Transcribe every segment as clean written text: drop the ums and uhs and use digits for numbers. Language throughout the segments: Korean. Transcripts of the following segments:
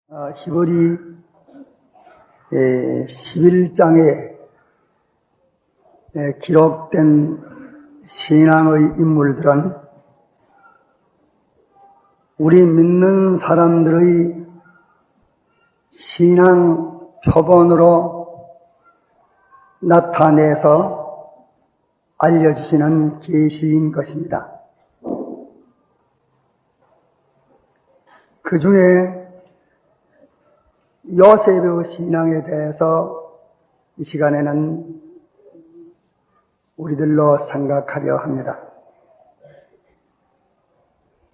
히브리 11장에 기록된 신앙의 인물들은 우리 믿는 사람들의 신앙 표본으로 나타내서 알려주시는 계시인 것입니다. 그 중에 요셉의 신앙에 대해서 이 시간에는 우리들로 생각하려 합니다.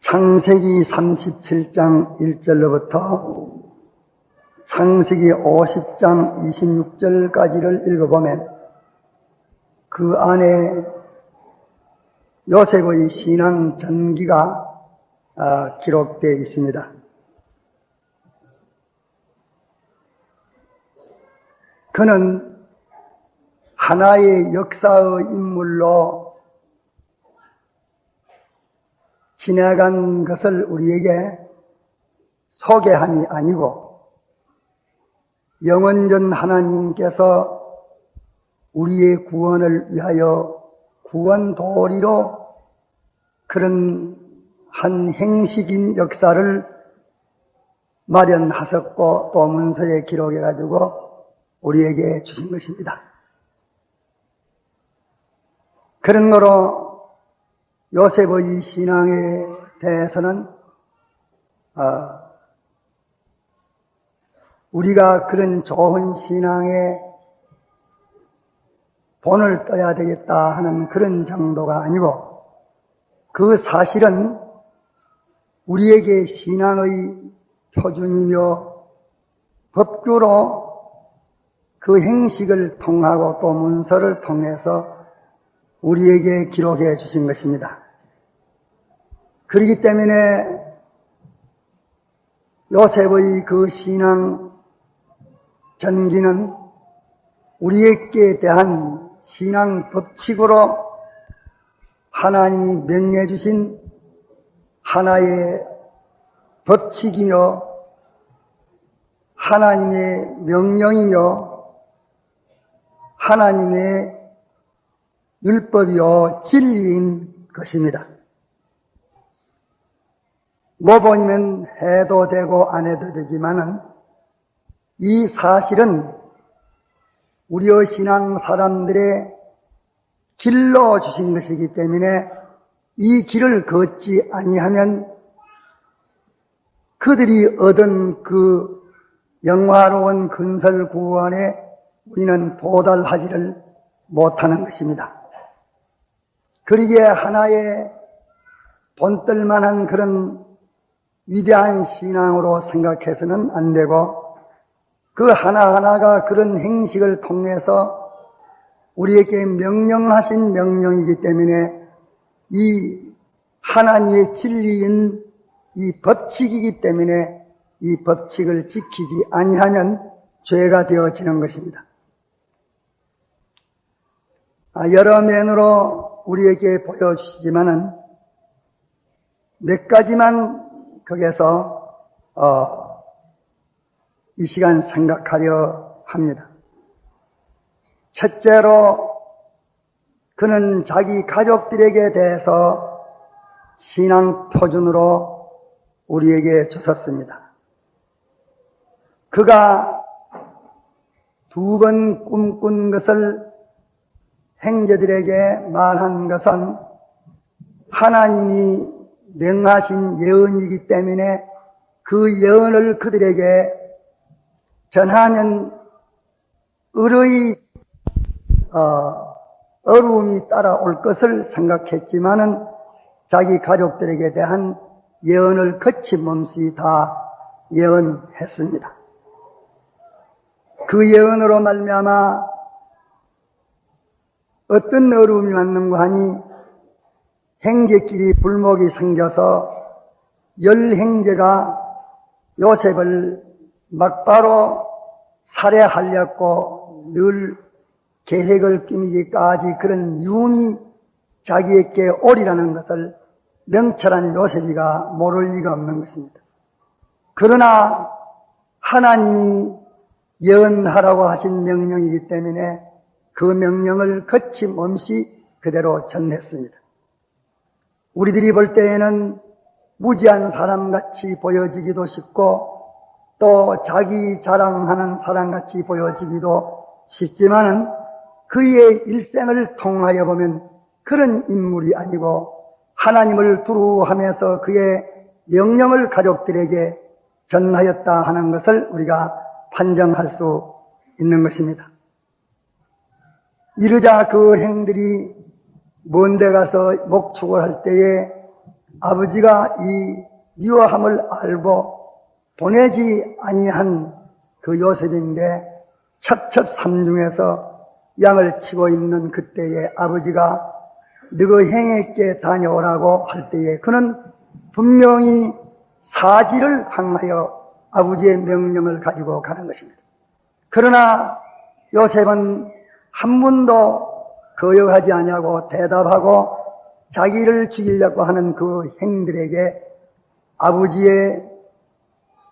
창세기 37장 1절로부터 창세기 50장 26절까지를 읽어보면 그 안에 요셉의 신앙 전기가 기록되어 있습니다. 그는 하나의 역사의 인물로 지나간 것을 우리에게 소개함이 아니고 영원전 하나님께서 우리의 구원을 위하여 구원도리로 그런 한 행식인 역사를 마련하셨고 또 문서에 기록해가지고 우리에게 주신 것입니다. 그런 거로 요셉의 신앙에 대해서는 우리가 그런 좋은 신앙에 본을 떠야 되겠다 하는 그런 정도가 아니고 그 사실은 우리에게 신앙의 표준이며 법규로 그 행식을 통하고 또 문서를 통해서 우리에게 기록해 주신 것입니다. 그렇기 때문에 요셉의 그 신앙 전기는 우리에게 대한 신앙 법칙으로 하나님이 명해 주신 하나의 법칙이며 하나님의 명령이며 하나님의 율법이요 진리인 것입니다. 모본이면 해도 되고 안 해도 되지만은 이 사실은 우리의 신앙 사람들의 길로 주신 것이기 때문에 이 길을 걷지 아니하면 그들이 얻은 그 영화로운 근설 구원에 우리는 도달하지를 못하는 것입니다. 그러기에 하나의 본뜰만한 그런 위대한 신앙으로 생각해서는 안 되고 그 하나하나가 그런 행식을 통해서 우리에게 명령하신 명령이기 때문에 이 하나님의 진리인 이 법칙이기 때문에 이 법칙을 지키지 아니하면 죄가 되어지는 것입니다. 여러 면으로 우리에게 보여주시지만은 몇 가지만 거기서 이 시간 생각하려 합니다. 첫째로 그는 자기 가족들에게 대해서 신앙 표준으로 우리에게 주셨습니다. 그가 두 번 꿈꾼 것을 형제들에게 말한 것은 하나님이 명하신 예언이기 때문에 그 예언을 그들에게 전하면 의의 어려움이 따라올 것을 생각했지만은 자기 가족들에게 대한 예언을 거침없이 다 예언했습니다. 그 예언으로 말미암아 어떤 어려움이 왔는가 하니 형제끼리 불목이 생겨서 10형제가 요셉을 막바로 살해하려고 늘 계획을 꾸미기까지 그런 유흥이 자기에게 오리라는 것을 명철한 요셉이가 모를 리가 없는 것입니다. 그러나 하나님이 예언하라고 하신 명령이기 때문에 그 명령을 거침없이 그대로 전했습니다. 우리들이 볼 때에는 무지한 사람같이 보여지기도 쉽고 또 자기 자랑하는 사람같이 보여지기도 쉽지만은 그의 일생을 통하여 보면 그런 인물이 아니고 하나님을 두루하면서 그의 명령을 가족들에게 전하였다 하는 것을 우리가 판정할 수 있는 것입니다. 이르자 그 행들이 먼 데 가서 목축을 할 때에 아버지가 이 미워함을 알고 보내지 아니한 그 요셉인데 첩첩삼중에서 양을 치고 있는 그때에 아버지가 너그 행에게 다녀오라고 할 때에 그는 분명히 사지를 향하여 아버지의 명령을 가지고 가는 것입니다. 그러나 요셉은 한 번도 거역하지 아니하고 대답하고 자기를 죽이려고 하는 그 행들에게 아버지의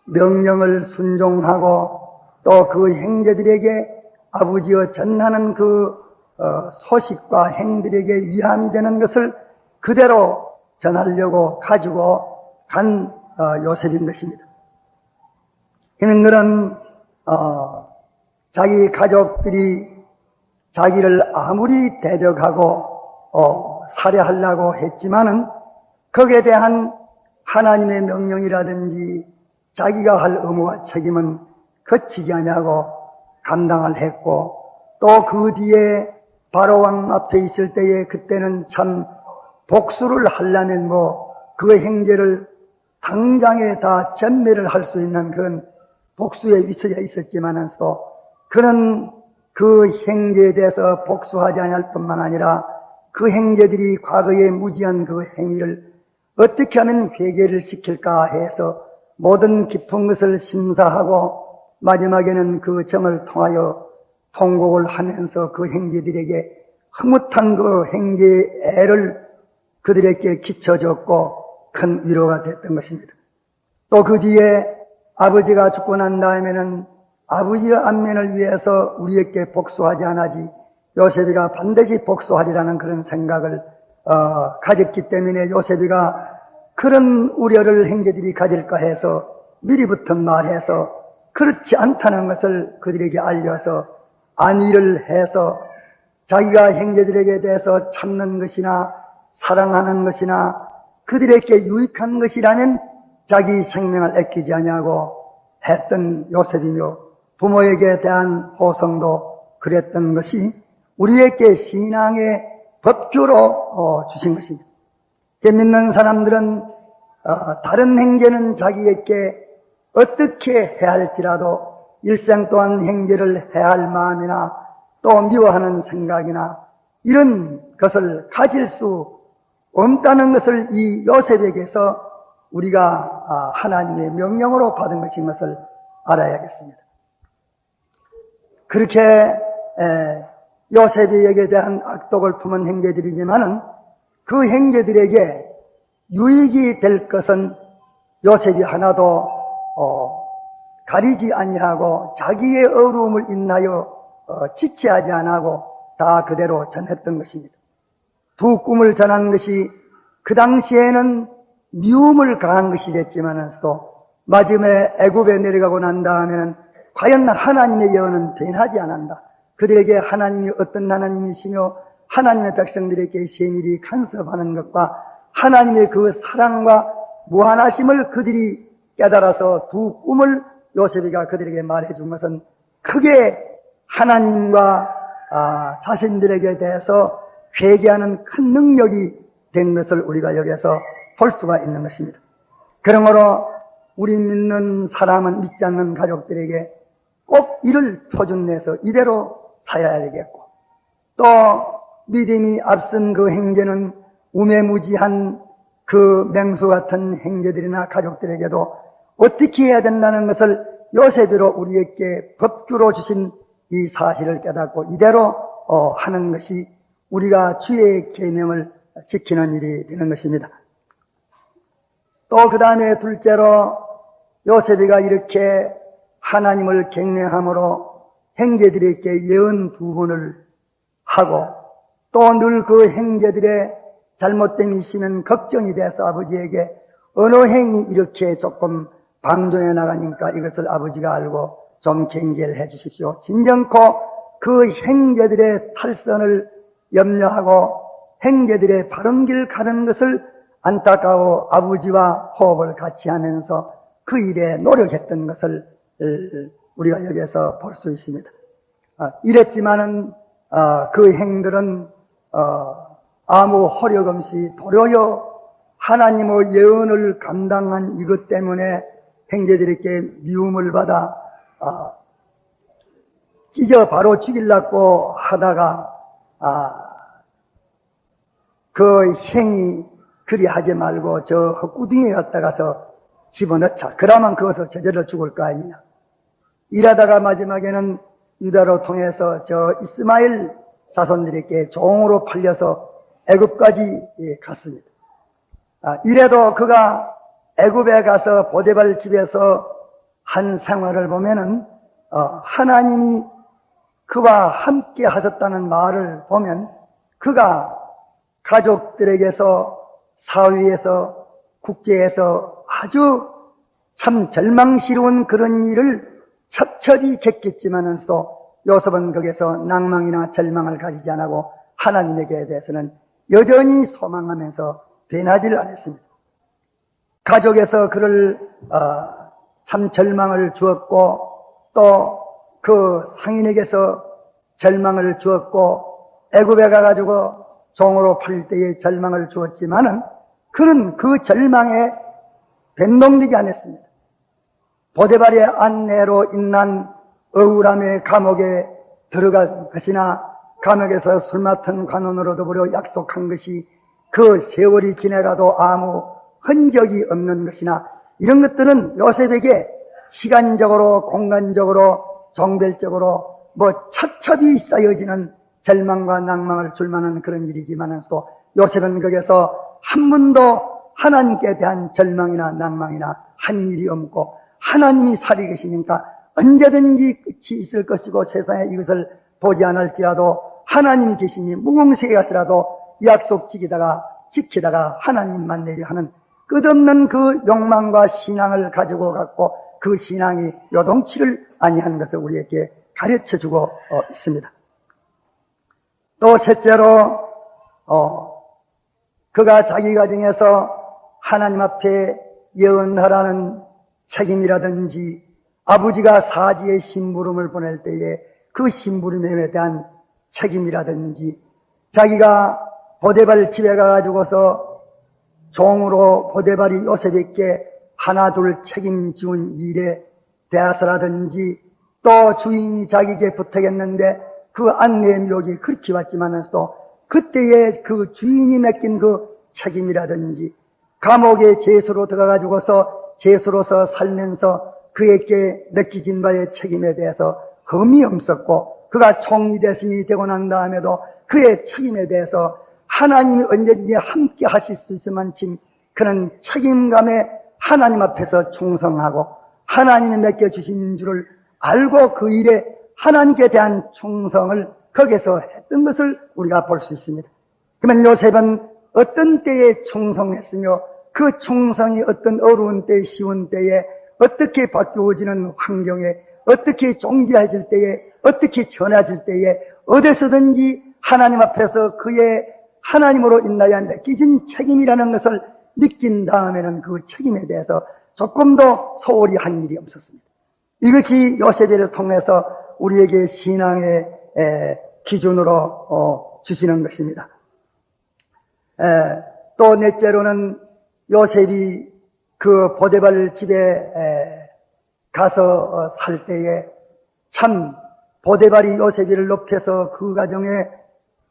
명령을 순종하고 또 그 형제들에게 아버지의 전하는 그 소식과 행들에게 위함이 되는 것을 그대로 전하려고 가지고 간 요셉인 것입니다. 그는 자기 가족들이 자기를 아무리 대적하고 살해하려고 했지만은 거기에 대한 하나님의 명령이라든지 자기가 할 의무와 책임은 거치지 아니하고 감당을 했고 또 그 뒤에 바로왕 앞에 있을 때에 그때는 참 복수를 하려면 그 행제를 당장에 다 전멸을 할 수 있는 그런 복수에 위치해 있었지만서 그는 그 행제에 대해서 복수하지 않을 뿐만 아니라 그 행제들이 과거의 무지한 그 행위를 어떻게 하면 회개를 시킬까 해서 모든 깊은 것을 심사하고 마지막에는 그 점을 통하여 통곡을 하면서 그 행제들에게 흐뭇한 그 행제의 애를 그들에게 끼쳐줬고 큰 위로가 됐던 것입니다. 또 그 뒤에 아버지가 죽고 난 다음에는 아버지의 안면을 위해서 우리에게 복수하지 않아지 요셉이가 반드시 복수하리라는 그런 생각을 가졌기 때문에 요셉이가 그런 우려를 형제들이 가질까 해서 미리부터 말해서 그렇지 않다는 것을 그들에게 알려서 안위를 해서 자기가 형제들에게 대해서 참는 것이나 사랑하는 것이나 그들에게 유익한 것이라면 자기 생명을 아끼지 아니하고 했던 요셉이며 부모에게 대한 호성도 그랬던 것이 우리에게 신앙의 법규로 주신 것입니다. 믿는 사람들은 다른 형제는 자기에게 어떻게 해야 할지라도 일생 동안 형제를 해야 할 마음이나 또 미워하는 생각이나 이런 것을 가질 수 없다는 것을 이 요셉에게서 우리가 하나님의 명령으로 받은 것인 것을 알아야겠습니다. 그렇게 요셉에게 대한 악독을 품은 형제들이지만은 그 형제들에게 유익이 될 것은 요셉이 하나도 가리지 아니하고 자기의 어려움을 인하여 지체하지 않고 다 그대로 전했던 것입니다. 두 꿈을 전한 것이 그 당시에는 미움을 가한 것이 됐지만서도 마지막에 애굽에 내려가고 난 다음에는 과연 하나님의 예언은 변하지 않는다. 그들에게 하나님이 어떤 하나님이시며 하나님의 백성들에게 세밀히 간섭하는 것과 하나님의 그 사랑과 무한하심을 그들이 깨달아서 두 꿈을 요셉이가 그들에게 말해준 것은 크게 하나님과 자신들에게 대해서 회개하는 큰 능력이 된 것을 우리가 여기에서 볼 수가 있는 것입니다. 그러므로 우리 믿는 사람은 믿지 않는 가족들에게 꼭 이를 표준내서 이대로 살아야 되겠고 또 믿음이 앞선 그 행제는 우매무지한 그 맹수 같은 행제들이나 가족들에게도 어떻게 해야 된다는 것을 요셉으로 우리에게 법규로 주신 이 사실을 깨닫고 이대로 하는 것이 우리가 주의 계명을 지키는 일이 되는 것입니다. 또 그 다음에 둘째로 요셉이가 이렇게 하나님을 경외함으로 형제들에게 예언 부분을 하고 또 늘 그 형제들의 잘못됨이 있으면 걱정이 돼서 아버지에게 어느 행이 이렇게 조금 방종해 나가니까 이것을 아버지가 알고 좀 경계를 해 주십시오. 진정코 그 형제들의 탈선을 염려하고 형제들의 바른 길 가는 것을 안타까워 아버지와 호흡을 같이 하면서 그 일에 노력했던 것을 우리가 여기에서 볼 수 있습니다. 이랬지만은 그 행들은 아무 허력 없이 도리어 하나님의 예언을 감당한 이것 때문에 형제들에게 미움을 받아 찢어 바로 죽이려고 하다가 그 행이 그리 하지 말고 저 헛구덩이에 갔다가서 집어넣자. 그러면 그것을 저절로 죽을 거 아니냐. 일하다가 마지막에는 유다로 통해서 저 이스마엘 자손들에게 종으로 팔려서 애굽까지 갔습니다. 이래도 그가 애굽에 가서 보데발 집에서 한 생활을 보면은 하나님이 그와 함께 하셨다는 말을 보면 그가 가족들에게서 사회에서 국제에서 아주 참 절망스러운 그런 일을 첩첩이 겪겠지만은서도 요셉은 거기서 낭망이나 절망을 가지지 않고 하나님에게 대해서는 여전히 소망하면서 변하지를 않았습니다. 가족에서 그를 참 절망을 주었고 또 그 상인에게서 절망을 주었고 애굽에 가가지고 종으로 팔릴 때에 절망을 주었지만은 그는 그 절망에 변동되지 않았습니다. 보데발의 안내로 인난 억울함의 감옥에 들어간 것이나 감옥에서 술 맡은 관원으로 더불어 약속한 것이 그 세월이 지나가도 아무 흔적이 없는 것이나 이런 것들은 요셉에게 시간적으로 공간적으로 종별적으로 첩첩이 쌓여지는 절망과 낭망을 줄 만한 그런 일이지만서도 요셉은 거기서 한 번도 하나님께 대한 절망이나 낭망이나 한 일이 없고 하나님이 살이 계시니까 언제든지 끝이 있을 것이고 세상에 이것을 보지 않을지라도 하나님이 계시니 무궁세에 가서라도 약속 지키다가 하나님만 내려 하는 끝없는 그 욕망과 신앙을 가지고 갖고 그 신앙이 요동치를 아니하는 것을 우리에게 가르쳐주고 있습니다. 또 셋째로 그가 자기 가정에서 하나님 앞에 예언하라는 책임이라든지 아버지가 사지의 심부름을 보낼 때에 그 심부름에 대한 책임이라든지 자기가 보데발 집에 가가지고서 종으로 보데발이 요셉에게 하나 둘 책임지운 일에 대해서라든지 또 주인이 자기에게 부탁했는데 그 안내의 묘기 그렇게 왔지만서도 그때의 그 주인이 맡긴 그 책임이라든지 감옥에 죄수로 들어가가지고서 죄수로서 살면서 그에게 느끼진 바의 책임에 대해서 흠이 없었고 그가 총리 대신이 되고 난 다음에도 그의 책임에 대해서 하나님이 언제든지 함께 하실 수 있을 만큼 그는 책임감에 하나님 앞에서 충성하고 하나님이 맡겨주신 줄을 알고 그 일에 하나님께 대한 충성을 거기서 했던 것을 우리가 볼 수 있습니다. 그러면 요셉은 어떤 때에 충성했으며 그 충성이 어떤 어려운 때, 쉬운 때에 어떻게 바뀌어지는 환경에 어떻게 존귀해질 때에 어떻게 전해질 때에 어디서든지 하나님 앞에서 그의 하나님으로 인하여 맡겨진 책임이라는 것을 느낀 다음에는 그 책임에 대해서 조금 더 소홀히 한 일이 없었습니다. 이것이 요셉을 통해서 우리에게 신앙의 기준으로 주시는 것입니다. 또 넷째로는 요셉이 그 보데발 집에 가서 살 때에 참 보데발이 요셉을 높여서 그 가정의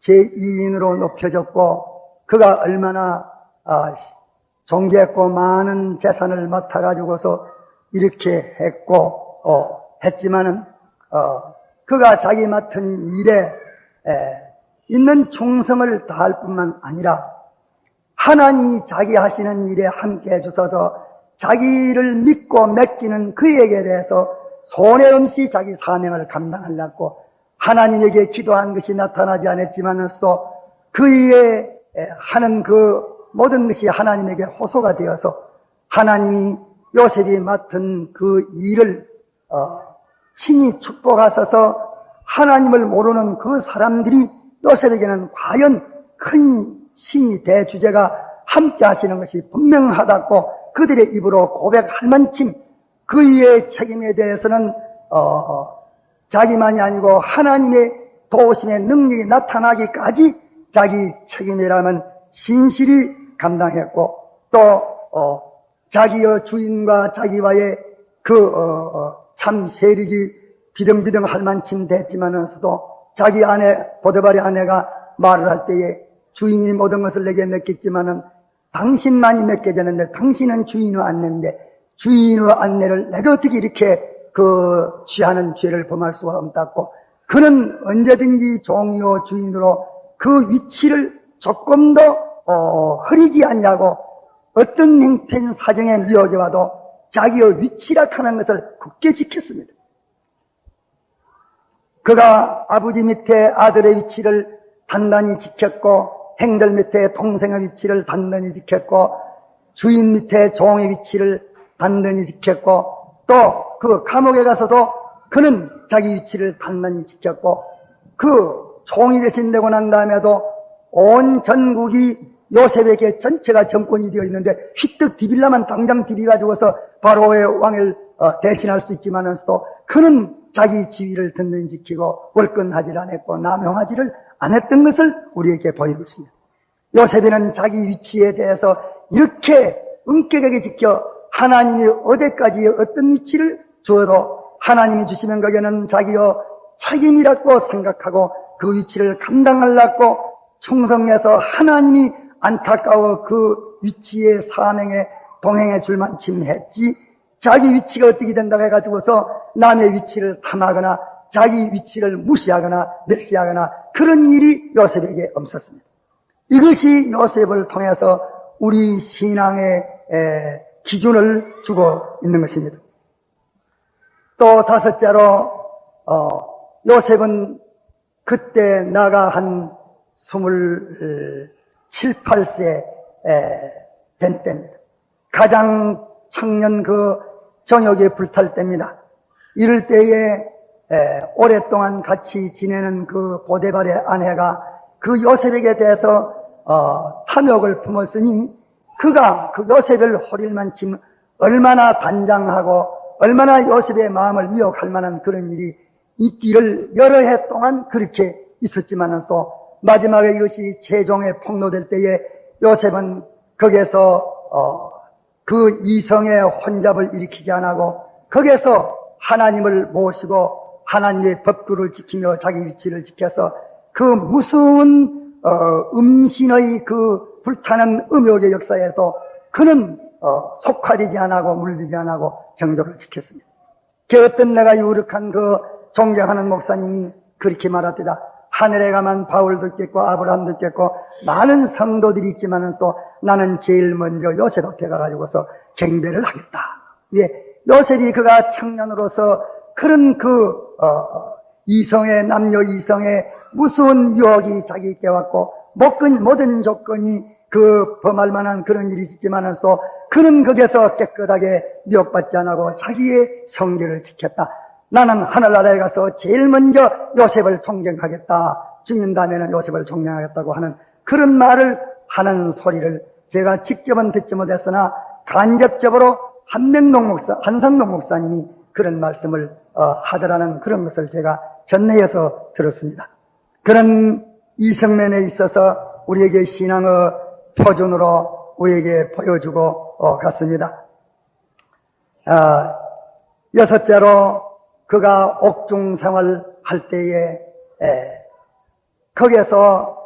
제2인으로 높여줬고 그가 얼마나 존귀했고 많은 재산을 맡아가지고서 이렇게 했고 했지만은 그가 자기 맡은 일에 있는 충성을 다할 뿐만 아니라 하나님이 자기 하시는 일에 함께 해주셔서 자기를 믿고 맡기는 그에게 대해서 손해 없이 자기 사명을 감당하려고 하나님에게 기도한 것이 나타나지 않았지만서 그의 하는 그 모든 것이 하나님에게 호소가 되어서 하나님이 요셉이 맡은 그 일을 친히 축복하셔서 하나님을 모르는 그 사람들이 요셉에게는 과연 큰 신이 대주제가 함께 하시는 것이 분명하다고 그들의 입으로 고백할 만큼 그의 책임에 대해서는 자기만이 아니고 하나님의 도우심의 능력이 나타나기까지 자기 책임이라면 신실히 감당했고 또 자기의 주인과 자기와의 참 세력이 비등비등할 만큼 됐지만서도 자기 아내 보드발의 아내가 말을 할 때에 주인이 모든 것을 내게 맡겼지만은 당신만이 맡겨졌는데 당신은 주인의 안내인데 주인의 안내를 내가 어떻게 이렇게 취하는 죄를 범할 수가 없다고 그는 언제든지 종이요 주인으로 그 위치를 조금 더 흐리지 아니하고 어떤 행편 사정에 미혹에 와도 자기의 위치라 하는 것을 굳게 지켰습니다. 그가 아버지 밑에 아들의 위치를 단단히 지켰고 행들 밑에 동생의 위치를 단단히 지켰고 주인 밑에 종의 위치를 단단히 지켰고 또 그 감옥에 가서도 그는 자기 위치를 단단히 지켰고 그 종이 대신되고 난 다음에도 온 전국이 요셉에게 전체가 정권이 되어 있는데 휘떡 디빌라만 당장 디비가지고서 바로의 왕을 대신할 수 있지만서도 그는 자기 지위를 든든히 지키고 월권하지를 않았고 남용하지를 않았던 것을 우리에게 보이고 있습니다. 요셉이는 자기 위치에 대해서 이렇게 엄격하게 지켜 하나님이 어디까지 어떤 위치를 주어도 하나님이 주시는 거기에는 자기의 책임이라고 생각하고 그 위치를 감당하려고 충성해서 하나님이 안타까워 그 위치의 사명에 동행해 줄 만큼 했지 자기 위치가 어떻게 된다고 해가지고서 남의 위치를 탐하거나 자기 위치를 무시하거나 멸시하거나 그런 일이 요셉에게 없었습니다. 이것이 요셉을 통해서 우리 신앙의 기준을 주고 있는 것입니다. 또 다섯째로 요셉은 그때 나가 한 27, 8세 된 때입니다. 가장 청년 정욕에 불탈 때입니다. 이럴 때에 오랫동안 같이 지내는 그 보데발의 아내가 그 요셉에게 대해서 탐욕을 품었으니 그가 그 요셉을 호릴 만큼 얼마나 단장하고 얼마나 요셉의 마음을 미혹할 만한 그런 일이 있기를 여러 해 동안 그렇게 있었지만서 마지막에 이것이 최종에 폭로될 때에 요셉은 거기에서 그 이성의 혼잡을 일으키지 않고 거기에서 하나님을 모시고 하나님의 법규를 지키며 자기 위치를 지켜서 그 무서운 음신의 그 불타는 음욕의 역사에서 그는 속화되지 않고 물들지 않고 정도를 지켰습니다. 그 어떤 내가 유력한 존경하는 목사님이 그렇게 말하더라. 하늘에 가면 바울도 있겠고 아브라함도 있겠고 많은 성도들이 있지만은 또 나는 제일 먼저 요셉 앞에 가가지고서 경배를 하겠다. 왜? 요셉이 그가 청년으로서 그런 이성의 남녀 이성의 무서운 유혹이 자기에게 왔고 모든 조건이 범할 만한 그런 일이 있지만서 그는 거기에서 깨끗하게 미혹받지 않고 자기의 성결을 지켰다. 나는 하늘나라에 가서 제일 먼저 요셉을 존경하겠다. 주님 다음에는 요셉을 존경하겠다고 하는 그런 말을 하는 소리를 제가 직접은 듣지 못했으나 간접적으로 한상동 목사님이 그런 말씀을 하더라는 그런 것을 제가 전해에서 들었습니다. 그런 이성면에 있어서 우리에게 신앙의 표준으로 우리에게 보여주고 갔습니다. 여섯째로 그가 옥중 생활할 때에 거기에서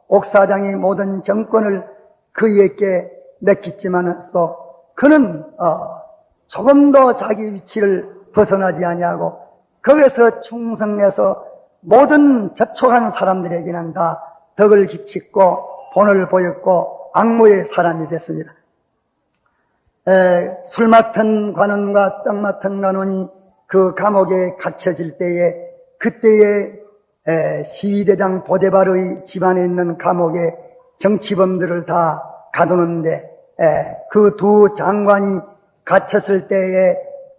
옥사장이 모든 정권을 그에게 맡겼지만서 그는 조금도 자기 위치를 벗어나지 아니하고 거기에서 충성해서 모든 접촉한 사람들에게는 다 덕을 끼치고 본을 보였고 악무의 사람이 됐습니다. 술 맡은 관원과 떡 맡은 관원이 그 감옥에 갇혀질 때에 그때에 시위대장 보데발의 집안에 있는 감옥에 정치범들을 다 가두는데 그 두 장관이 갇혔을 때에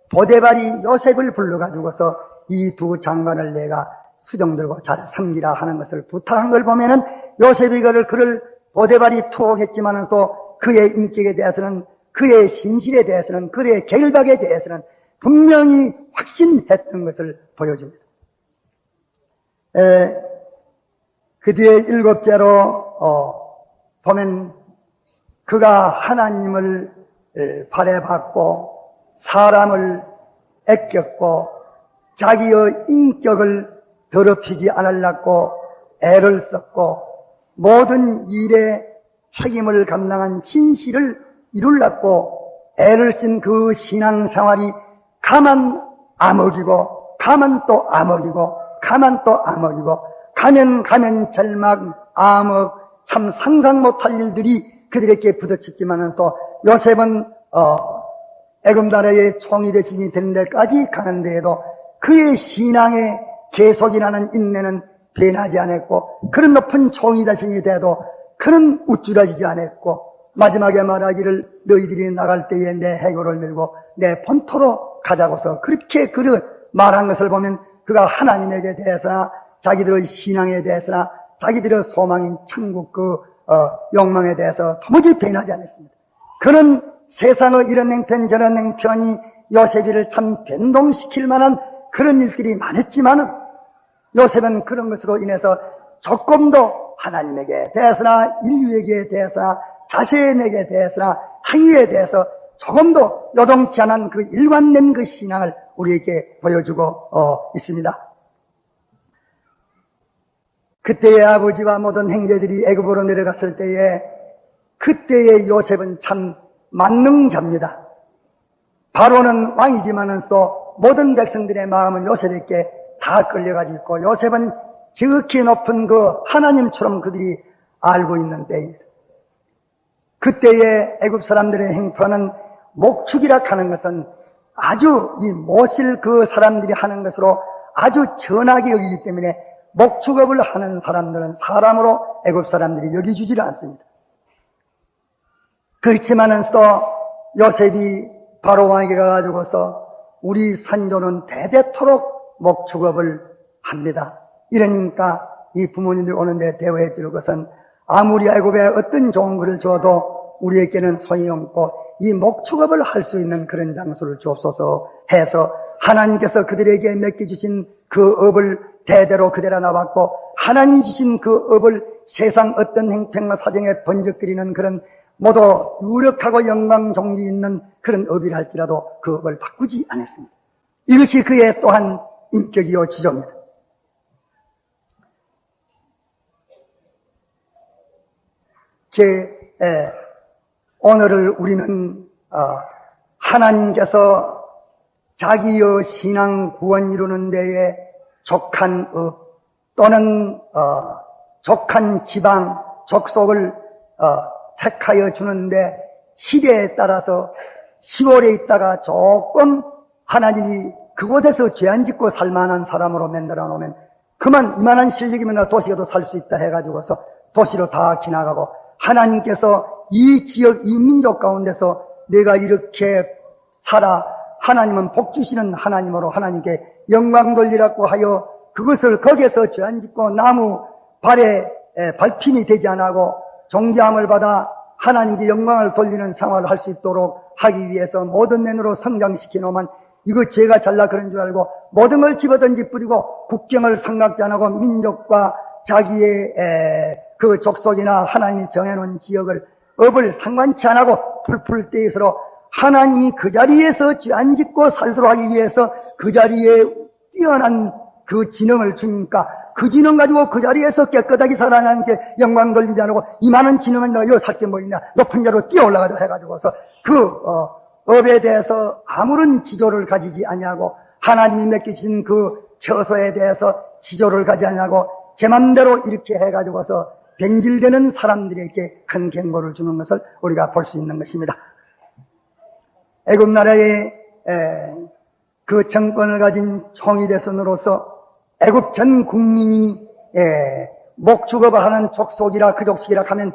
보데발이 요셉을 불러가지고서 이 두 장관을 내가 수종들고 잘 섬기라 하는 것을 부탁한 걸 보면은 요셉이 그를 보데발이 투옥했지만은 또 그의 인격에 대해서는, 그의 신실에 대해서는, 그의 결박에 대해서는 분명히 확신했던 것을 보여줍니다. 그 뒤에 일곱째로 보면 그가 하나님을 바라봤고 사람을 아꼈고 자기의 인격을 더럽히지 않으려고 애를 썼고 모든 일에 책임을 감당한 진실을 이루려고 애를 쓴 그 신앙생활이 가만 암흑이고 가만 또 암흑이고 가만 또 암흑이고 가면 절망, 암흑, 참 상상 못할 일들이 그들에게 부딪혔지만은 또 요셉은 애굽 나라의 총리 대신이 되는 데까지 가는 데에도 그의 신앙의 계속이라는 인내는 변하지 않았고 그런 높은 총리 대신이 돼도 그는 우쭐하지 않았고 마지막에 말하기를 너희들이 나갈 때에 내 해골을 밀고 내 본토로 가자고서 그렇게 말한 것을 보면 그가 하나님에게 대해서나 자기들의 신앙에 대해서나 자기들의 소망인 천국 욕망에 대해서 도무지 변하지 않았습니다. 그는 세상의 이런 행편 저런 행편이 요셉이를 참 변동시킬 만한 그런 일들이 많았지만은 요셉은 그런 것으로 인해서 조금도 하나님에게 대해서나 인류에게 대해서나 자신에게 대해서나 행위에 대해서 조금도 요동치 않은 그 일관된 그 신앙을 우리에게 보여주고 있습니다. 그때의 아버지와 모든 형제들이 애굽으로 내려갔을 때에 그때의 요셉은 참 만능자입니다. 바로는 왕이지만은 또 모든 백성들의 마음은 요셉에게 다 끌려가지고 있고 요셉은 지극히 높은 그 하나님처럼 그들이 알고 있는 때입니다. 그때의 애굽 사람들의 행포는 목축이라 하는 것은 아주 이 못을 그 사람들이 하는 것으로 아주 전하게 여기기 때문에 목축업을 하는 사람들은 사람으로 애굽 사람들이 여기주지를 않습니다. 그렇지만은 또 요셉이 바로 왕에게 가가지고서 우리 선조는 대대토록 목축업을 합니다. 이러니까 이 부모님들 오는데 대우해 줄 것은 아무리 애굽에 어떤 좋은 것을 줘도 우리에게는 소용없고 이 목축업을 할 수 있는 그런 장소를 주옵소서 해서 하나님께서 그들에게 맡겨주신 그 업을 대대로 그대로 나왔고 하나님이 주신 그 업을 세상 어떤 행편과 사정에 번쩍거리는 그런 모두 유력하고 영광 종기 있는 그런 업이라 할지라도 그 업을 바꾸지 않았습니다. 이것이 그의 또한 인격이요 지조입니다. 오늘을 우리는 하나님께서 자기의 신앙 구원 이루는 데에 족한 업 또는 족한 지방, 족속을 택하여 주는데 시대에 따라서 시골에 있다가 조금 하나님이 그곳에서 죄 안 짓고 살만한 사람으로 만들어 놓으면 그만 이만한 실력이면 도시에도 살 수 있다 해가지고서 도시로 다 지나가고 하나님께서 이 지역, 이 민족 가운데서 내가 이렇게 살아 하나님은 복 주시는 하나님으로 하나님께 영광 돌리라고 하여 그것을 거기에서 죄 안 짓고 나무 발에 밟힘이 되지 않고 종자함을 받아 하나님께 영광을 돌리는 생활을 할 수 있도록 하기 위해서 모든 면으로 성장시켜 놓으면 이거 제가 잘나 그런 줄 알고 모든 걸 집어던지 뿌리고 국경을 생각지 않고 민족과 자기의 그 족속이나 하나님이 정해놓은 지역을 업을 상관치 않고 풀풀 떼서로 하나님이 그 자리에서 죄 안 짓고 살도록 하기 위해서 그 자리에 뛰어난 그 지능을 주니까 그 지능 가지고 그 자리에서 깨끗하게 살아 하나님께 영광 돌리지 않고 이 많은 지능은 내가 여기 살 게 뭐 있냐 높은 자로 뛰어 올라가자 해가지고서 그 업에 대해서 아무런 지조를 가지지 아니하고 하나님이 맡기신 그 처소에 대해서 지조를 가지 아니하고 제 맘대로 이렇게 해가지고서 변질되는 사람들에게 큰 경고를 주는 것을 우리가 볼 수 있는 것입니다. 애굽 나라의 그 정권을 가진 총위대선으로서 애굽 전 국민이 목축업하는 족속이라 그 족속이라 하면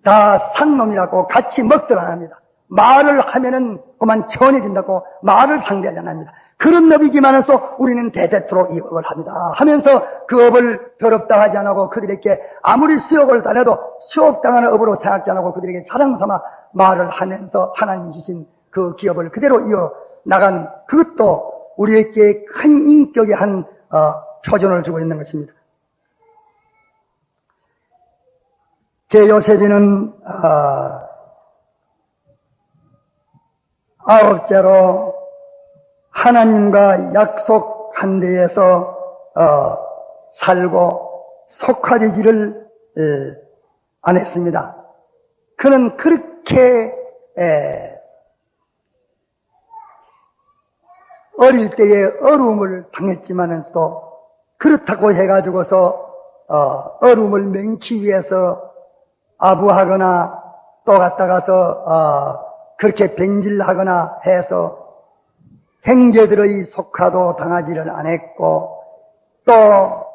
다 상놈이라고 같이 먹들 안 합니다. 말을 하면은 그만 천해진다고 말을 상대하지 않습니다. 그런 업이지만서 우리는 대대토록 이 업을 합니다 하면서 그 업을 더럽다 하지 않고 그들에게 아무리 수욕을 당해도 수욕당하는 업으로 생각지 않고 그들에게 자랑삼아 말을 하면서 하나님 주신 그 기업을 그대로 이어나간 그것도 우리에게 큰 인격의 한 표준을 주고 있는 것입니다. 요셉이는 아홉째로 하나님과 약속한 데에서 살고 속하지를 안 했습니다. 그는 그렇게 어릴 때에 어려움을 당했지만서도 그렇다고 해가지고서 어려움을 면키 위해서 아부하거나 또 갔다가서 그렇게 변질하거나 해서 형제들의 속화도 당하지를 안 했고 또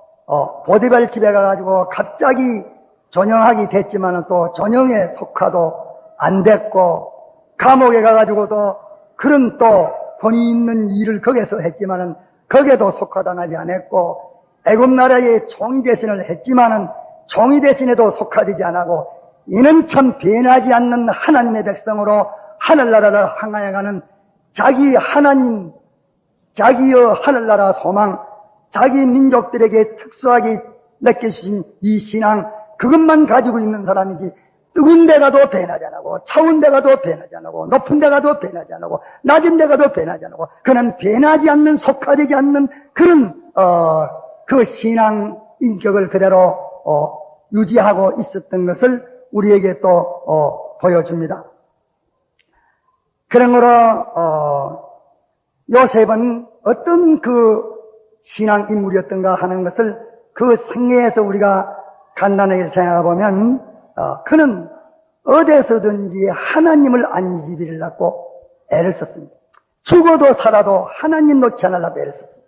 보디발 집에 가가지고 갑자기 전영하게 됐지만 또 전영의 속화도 안 됐고 감옥에 가가지고도 그런 또 본이 있는 일을 거기서 했지만은 거기에도 속화당하지 않았고 애굽 나라의 총리 대신을 했지만은 총리 대신에도 속화되지 않고 이는 참 변하지 않는 하나님의 백성으로 하늘나라를 향하여 가는 자기 하나님, 자기의 하늘나라 소망, 자기 민족들에게 특수하게 맡겨주신 이 신앙, 그것만 가지고 있는 사람이지 뜨거운 데 가도 변하지 않고 차운 데 가도 변하지 않고 높은 데 가도 변하지 않고 낮은 데 가도 변하지 않고 그는 변하지 않는 속화되지 않는 그런 그 신앙 인격을 그대로 유지하고 있었던 것을 우리에게 또 보여줍니다. 그러므로 요셉은 어떤 그 신앙 인물이었던가 하는 것을 그 생애에서 우리가 간단하게 생각해 보면 그는 어디서든지 하나님을 안 잊으려고 애를 썼습니다. 죽어도 살아도 하나님 놓지 않으려고 애를 썼습니다.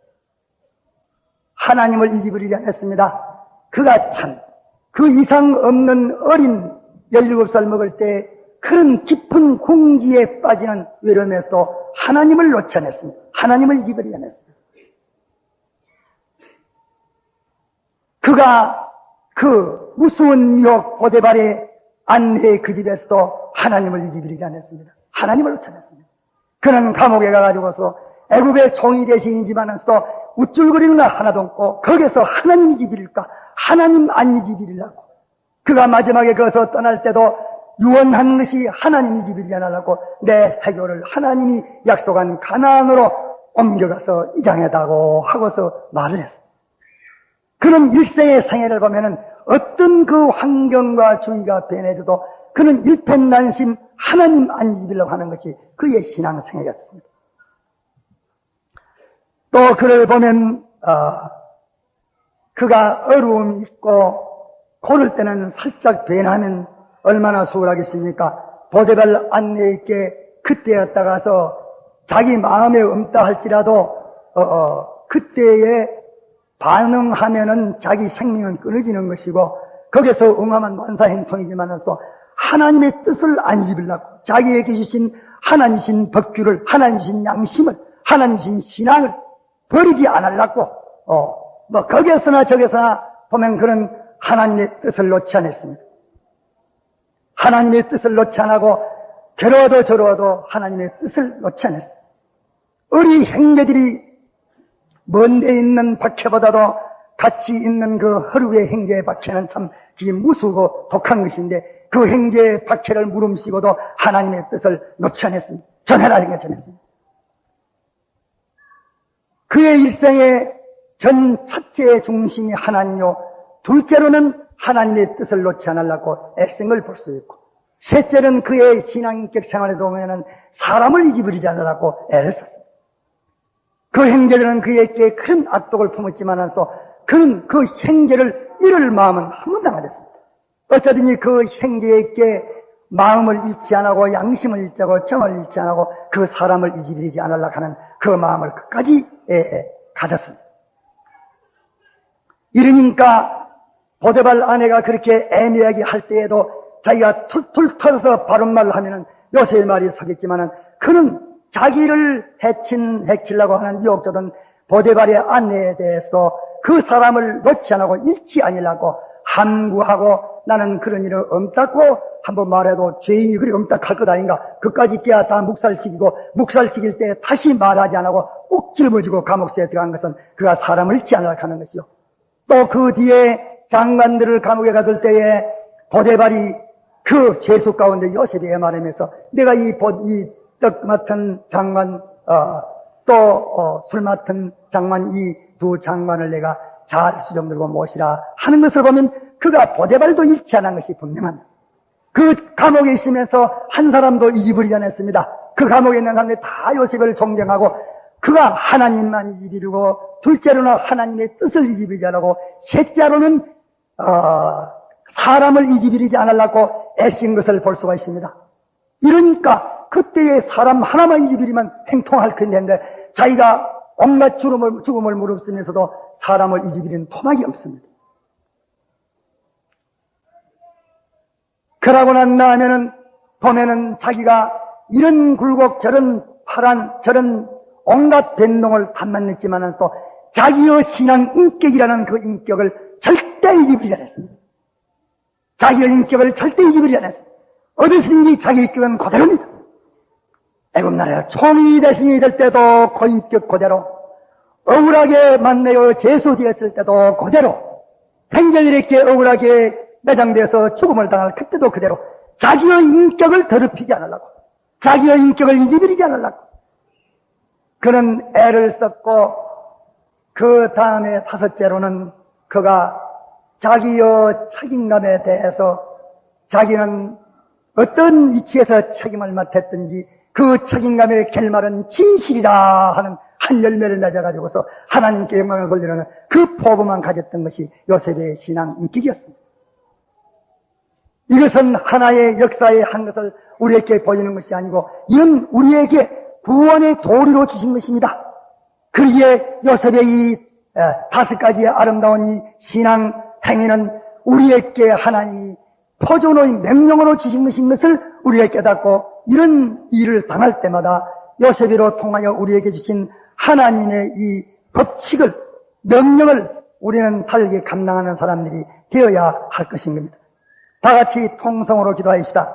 하나님을 잊어버리지 않았습니다. 그가 참 그 이상 없는 어린 17살 먹을 때 그런 깊은 공기에 빠지는 외로움에서도 하나님을 놓지 않았습니다. 하나님을 잊어버리지 않았습니다. 그가 그 무서운 미혹 보데발의 안내의 그 집에서도 하나님을 잊어버리지 않았습니다. 하나님을 놓지 않았습니다. 그는 감옥에 가가지고서 애굽의 종이 대신이지만서도 우쭐거리는 거 하나도 없고 거기서 하나님 잊어버릴까? 하나님 안 잊어버리려고. 그가 마지막에 거기서 떠날 때도 유언한 것이 하나님 잊어버리지 않으려고 내 해교를 하나님이 약속한 가나안으로 옮겨가서 이장하다고 하고서 말을 했어요. 그는 일생의 생애를 보면은 어떤 그 환경과 주의가 변해져도 그는 일편단심 하나님 안 잊으려고 하는 것이 그의 신앙생애였습니다. 또 그를 보면 그가 어려움이 있고 고를 때는 살짝 변하면 얼마나 수월하겠습니까? 보데발 안내에게 그때였다가서 자기 마음에 없다 할지라도 그때에 반응하면은 자기 생명은 끊어지는 것이고 거기서 응하면 만사행통이지만서 하나님의 뜻을 안 잊으려고 자기에게 주신 하나님 주신 법규를 하나님 주신 양심을 하나님 주신 신앙을 버리지 않으려고 거기에서나 저기서나 보면 그런 하나님의 뜻을 놓지 않았습니다. 하나님의 뜻을 놓지 않고 괴로워도 저로워도 하나님의 뜻을 놓지 않았습니다. 우리 형제들이 먼 데 있는 박해보다도 같이 있는 그 허루의 형제의 박해는 참 그게 무수고 독한 것인데 그 형제의 박해를 무름쓰고도 하나님의 뜻을 놓지 않았습니다. 전해라는 게 전했습니다. 그의 일생의 전 첫째의 중심이 하나님이요 둘째로는 하나님의 뜻을 놓지 않으려고 애쓴 볼 수 있고 셋째는 그의 신앙인격 생활에 보면은 사람을 잊어버리지 않으려고 애를 썼습니다. 그 형제들은 그에게 큰 악독을 품었지만서 그는 그 형제를 잃을 마음은 한 번도 안 했습니다. 어쩌든지 그 형제에게 마음을 잃지 않고 양심을 잃지 않고 정을 잃지 않고 그 사람을 잊어버리지 않으려고 하는 그 마음을 끝까지 가졌습니다. 이러니까 보데발 아내가 그렇게 애매하게 할 때에도 자기가 툴툴 털어서 바른 말을 하면은 요셉의 말이 서겠지만은 그는 자기를 해치려고 하는 유혹자든 보데발의 아내에 대해서 그 사람을 놓지 않고 잃지 아니라고 함구하고 나는 그런 일을 엄따고 한번 말해도 죄인이 그리 엄딱할 것 아닌가. 그까지 깨야 다 묵살시킬 때 다시 말하지 않고 꼭 짊어지고 감옥에 들어간 것은 그가 사람을 잃지 않으려고 하는 것이요. 또 그 뒤에 장관들을 감옥에 가둘 때에 보데발이 그 죄수 가운데 요셉에게 말하면서 내가 이 떡 맡은 장관 또 술 맡은 장관 이 두 장관을 내가 잘 수정 들고 모시라 하는 것을 보면 그가 보데발도 잃지 않은 것이 분명합니다. 그 감옥에 있으면서 한 사람도 잊어버리지 않았습니다. 그 감옥에 있는 사람들이 다 요셉을 존경하고 그가 하나님만 잊어버리고 둘째로는 하나님의 뜻을 잊어버리지 않고 셋째로는 사람을 잊어버리지 않으려고 애쓴 것을 볼 수가 있습니다. 이러니까 그때의 사람 하나만 잊어버리면 행통할 텐데 자기가 온갖 죽음을 무릅쓰면서도 사람을 잊어버리는 토막이 없습니다. 그러고 난 다음에는 보면은 자기가 이런 굴곡 저런 파란 저런 온갖 변동을 다 만났지만은 또 자기의 신앙 인격이라는 그 인격을 절대 잊어버리지 않았습니다. 자기의 인격을 절대 잊어버리지 않았습니다. 어디서든지 자기 인격은 그대로입니다. 애굽 나라의 총리 대신이 될 때도 그 인격 그대로, 억울하게 만나여 제수되었을 때도 그대로, 행절이렇게 억울하게 매장되어서 죽음을 당할 그때도 그대로 자기의 인격을 더럽히지 않으려고, 자기의 인격을 잊어버리지 않으려고 그는 애를 썼고, 그 다음에 다섯째로는 그가 자기의 책임감에 대해서 자기는 어떤 위치에서 책임을 맡았든지 그 책임감의 결말은 진실이라 하는 한 열매를 맺어가지고서 하나님께 영광을 돌리려는 그 포부만 가졌던 것이 요셉의 신앙 인격이었습니다. 이것은 하나의 역사의 한 것을 우리에게 보이는 것이 아니고 이는 우리에게 구원의 도리로 주신 것입니다. 그러기에 요셉의 이 5가지의 아름다운 이 신앙 행위는 우리에게 하나님이 포존의 명령으로 주신 것인 것을 우리가 깨닫고 이런 일을 당할 때마다 요셉으로 통하여 우리에게 주신 하나님의 이 법칙을, 명령을 우리는 다르게 감당하는 사람들이 되어야 할 것인 겁니다. 다 같이 통성으로 기도하십시다.